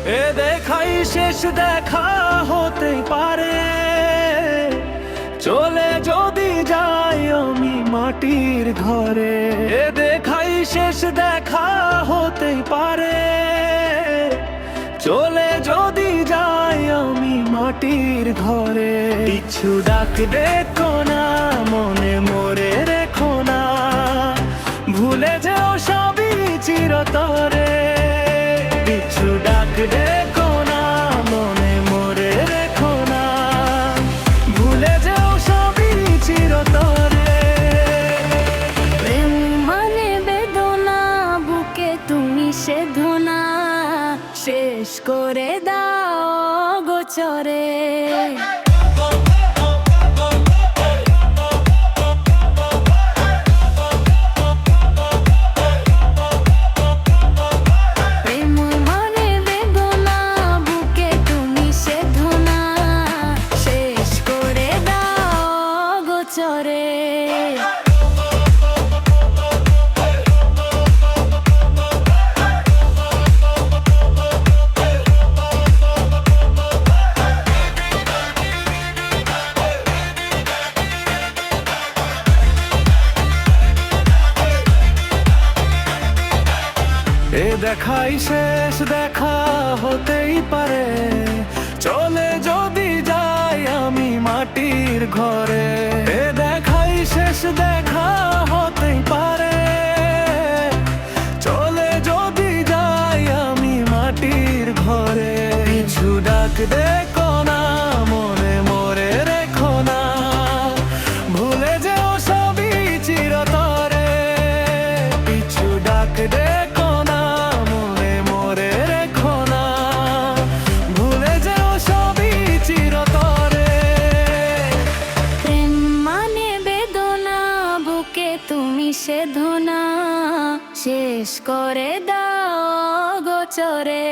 এ দেখাই শেষ দেখা হতে পারে, চলে যদি যাই আমি মাটির ঘরে। এ দেখাই শেষ দেখা হতে পারে, চলে যদি যাই আমি মাটির ঘরে। কিছু ডাক দেখো না, মনে মোরে রেখো না, ভুলে যেও সবই চিরতরে। কিছু ডাক দেখো না, মনে মোরে রেখো না, ভুলে যেও সবই চিরতরে। প্রেম মানে বেদনা, বুকে তুমি সেধনা, শেষ করে দাও গোচরে। প্রেম মানে বেদনা, বুকে তুমি সেধনা, শেষ করে দাও গোচরে। এ দেখাই শেষ দেখা হতেই পারে, চলে যদি যাই আমি মাটির ঘরে। এ দেখাই শেষ দেখা হতেই পারে, চলে যদি যাই আমি মাটির ঘরে। কিছু ডাক দেখো না, মনে মোরে রেখো না, ভুলে যেও সবই চিরতরে। কিছু ডাক দেখো না, মনে মোরে রেখো না, ভুলে যেও সবই চিরতরে। প্রেম মানে বেদনা, বুকে তুমি সেধনা, শেষ করে দাও গোচরে।